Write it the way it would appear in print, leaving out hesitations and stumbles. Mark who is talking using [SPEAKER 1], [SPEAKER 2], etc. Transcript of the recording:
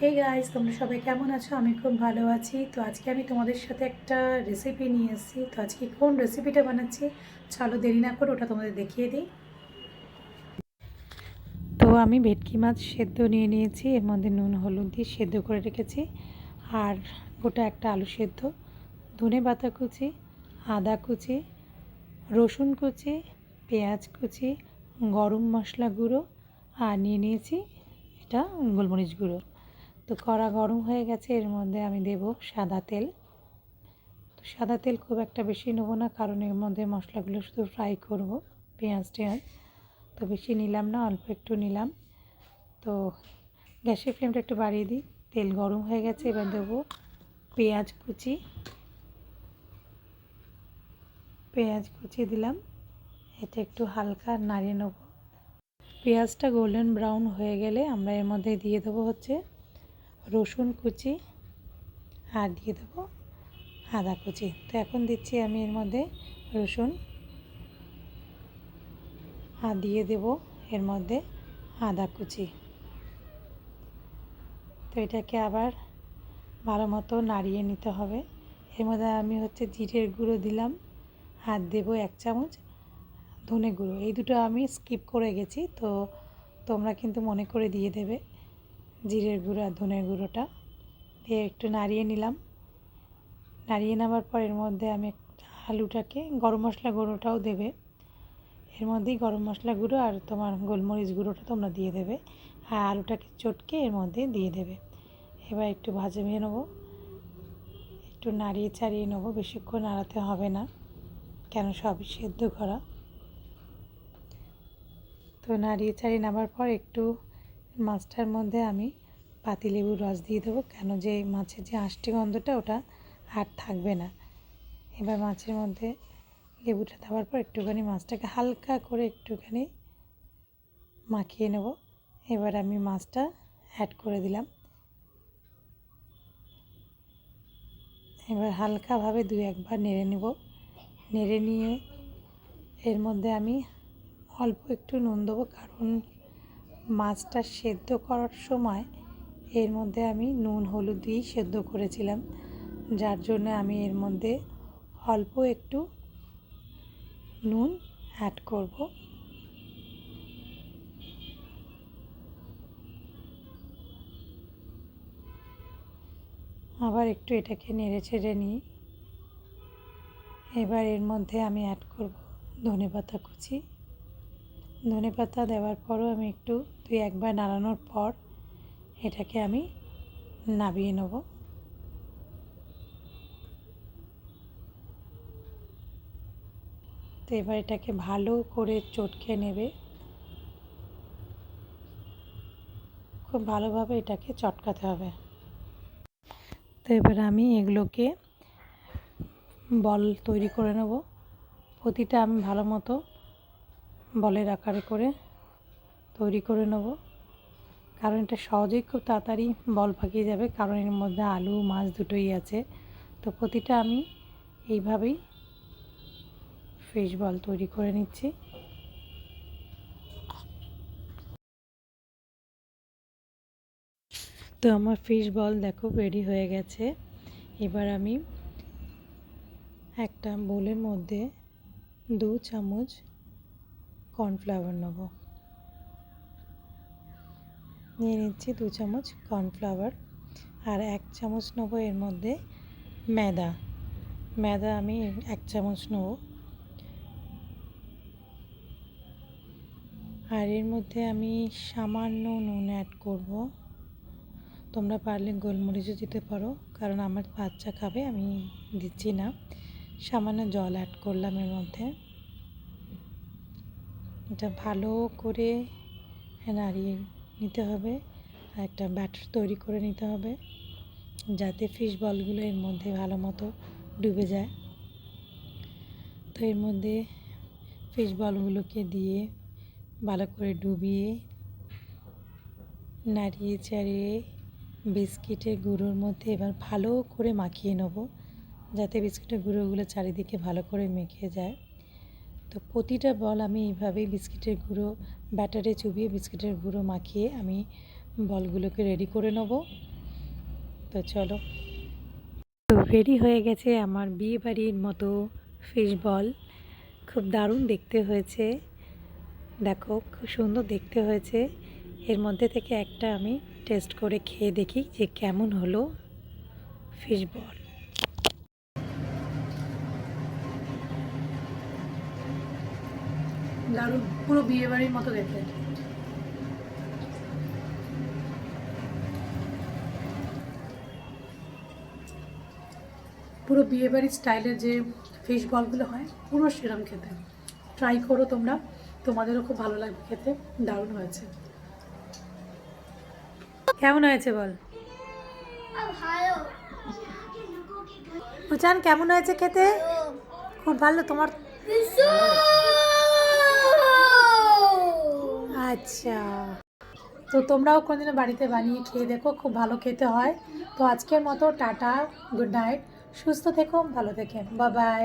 [SPEAKER 1] Hey guys, তোমরা সবাই কেমন আছো? আমি খুব ভালো আছি। তো আজকে আমি তোমাদের সাথে একটা রেসিপি নিয়ে এসেছি। তো আজকে কোন রেসিপিটা বানাচ্ছি চলো দেরি না করে ওটা তোমাদের দেখিয়ে দিই। তো আমি ভেটকি মাছ সেদ্ধ নিয়ে নিয়েছি, এর মধ্যে নুন হলুদ দিয়ে সেদ্ধ করে রেখেছি। আর গোটা একটা আলু সেদ্ধ, ধনে পাতা কুচি, আদা কুচি, রসুন কুচি, পেঁয়াজ কুচি, গরম মশলা গুঁড়ো আর নিয়ে নিয়েছি এটা গোলমরিচ গুঁড়ো। তো কড়া গরম হয়ে গেছে, এর মধ্যে আমি দেব সাদা তেল। তো সাদা তেল খুব একটা বেশি নেবো না, কারণ এর মধ্যে মশলাগুলো শুধু ফ্রাই করব, পেঁয়াজ টেঁয়াজ। তো বেশি নিলাম না, অল্প একটু নিলাম। তো গ্যাসের ফ্লেমটা একটু বাড়িয়ে দিই। তেল গরম হয়ে গেছে, এবার দেবো পেঁয়াজ কুচি। পেঁয়াজ কুচি দিলাম, এটা একটু হালকা নাড়িয়ে নেব। পেঁয়াজটা গোল্ডেন ব্রাউন হয়ে গেলে আমরা এর মধ্যে দিয়ে দেবো হচ্ছে রসুন কুচি আর দিয়ে দেবো আদা কুচি। তো এখন দিচ্ছি আমি এর মধ্যে রসুন আর দিয়ে দেব এর মধ্যে আদা কুচি। তো এটাকে আবার ভালো মতো নাড়িয়ে নিতে হবে। এর মধ্যে আমি হচ্ছে জিরের গুঁড়ো দিলাম আর দেবো 1 চামচ ধনে গুঁড়ো। এই দুটো আমি স্কিপ করে গেছি, তো তোমরা কিন্তু মনে করে দিয়ে দেবে জিরের গুঁড়ো আর ধনের গুঁড়োটা। দিয়ে একটু নাড়িয়ে নিলাম। নাড়িয়ে নেওয়ার পর এর মধ্যে আমি আলুটাকে, গরম মশলা গুঁড়োটাও দেবে এর মধ্যেই, গরম মশলা গুঁড়ো আর তোমার গোলমরিচ গুঁড়োটা তোমরা দিয়ে দেবে। আর আলুটাকে চটকে এর মধ্যে দিয়ে দেবে। এবার একটু ভাজে নিয়ে নেবো, একটু নাড়িয়ে চাড়িয়ে নেবো, বেশিক্ষণ নাড়াতে হবে না, কেন সবই সেদ্ধ করা। তো নাড়িয়ে চাড়িয়ে নেওয়ার পর একটু মাছটার মধ্যে আমি পাতিলেবুর রস দিয়ে দেবো, কেন যে মাছের যে আষ্টি গন্ধটা ওটা আর থাকবে না। এবার মাছের মধ্যে লেবুটা দেওয়ার পর একটুখানি মাছটাকে হালকা করে একটুখানি মাখিয়ে নেব। এবার আমি মাছটা অ্যাড করে দিলাম। এবার হালকাভাবে 2-1 বার নেড়ে নেব। নেড়ে নিয়ে এর মধ্যে আমি অল্প একটু নুন দেবো, কারণ মাছটা সেদ্ধ করার সময় এর মধ্যে আমি নুন হলুদ দিয়েই সেদ্ধ করেছিলাম, যার জন্য আমি এর মধ্যে অল্প একটু নুন অ্যাড করব। আবার একটু এটাকে নেড়ে ছেড়ে নিই। এবার এর মধ্যে আমি অ্যাড করব ধনেপাতা কুচি। ধনেপাতা দেওয়ার পরও আমি একটু 2-1 বার নাড়ানোর পর এটাকে আমি নামিয়ে নেব। তো এবার এটাকে ভালো করে চটকে নেবে, খুব ভালোভাবে এটাকে চটকাতে হবে। তো এবার আমি এগুলোকে বল তৈরি করে নেব। প্রতিটা আমি ভালো মতো বলের আকারে করে তৈরি করে নেব, কারণ এটা সহজেই খুব তাড়াতাড়ি বল পাকিয়ে যাবে, কারণ এর মধ্যে আলু মাছ দুটোই আছে। তো প্রতিটা আমি এইভাবেই ফিশ বল তৈরি করে নিচ্ছি। তো আমার ফিশ বল দেখো রেডি হয়ে গেছে। এবার আমি একটা বোলের মধ্যে 2 চামচ কর্নফ্লাওয়ার নেব। নিয়ে নিচ্ছি 2 চামচ কর্নফ্লাওয়ার। আর 1 চামচ নেব এর মধ্যে ময়দা। ময়দা আমি 1 চামচ নেব। আর এর মধ্যে আমি সামান্য নুন অ্যাড করব। তোমরা পারলে গোলমরিচও দিতে পারো, কারণ আমার বাচ্চা খাবে, আমি দিচ্ছি না। সামান্য জল অ্যাড করলাম এর মধ্যে। এটা ভালো করে নাড়িয়ে নিতে হবে, আর একটা ব্যাটার তৈরি করে নিতে হবে, যাতে ফিশ বলগুলো এর মধ্যে ভালো মতো ডুবে যায়। তো এর মধ্যে ফিশ বলগুলোকে দিয়ে ভালো করে ডুবিয়ে নাড়িয়ে চাড়িয়ে বিস্কিটের গুঁড়োর মধ্যে এবার ভালো করে মাখিয়ে নেব, যাতে বিস্কিটের গুঁড়োগুলো চারিদিকে ভালো করে মেখে যায়। তো প্রতিটা বল আমি এইভাবেই বিস্কিটের গুঁড়ো ব্যাটারে চুবিয়ে বিস্কিটের গুঁড়ো মাখিয়ে আমি বলগুলোকে রেডি করে নেব। তো চলো, তো রেডি হয়ে গেছে আমার বিয়ে বাড়ির মতো ফিশ বল। খুব দারুণ দেখতে হয়েছে, দেখো খুব সুন্দর দেখতে হয়েছে। এর মধ্যে থেকে একটা আমি টেস্ট করে খেয়ে দেখি যে কেমন হলো ফিশ বল। দারুণ, পুরো বিয়ে বাড়ির মতো দেখতে। পুরো বিয়েবাড়ির স্টাইলের যে ফিশ বলগুলো হয় পুরো সেরম খেতে। ট্রাই করো তোমরা, তোমাদেরও খুব ভালো লাগবে খেতে, দারুণ হয়েছে। কেমন হয়েছে বল উচান, কেমন হয়েছে খেতে? খুব ভালো তোমার? আচ্ছা, তো তোমরাও কোনদিনও বাড়িতে বানিয়ে খেয়ে দেখো, খুব ভালো খেতে হয়। তো আজকের মতো টাটা, গুড নাইট, সুস্থ থেকো, ভালো থেকো, বাই বাই।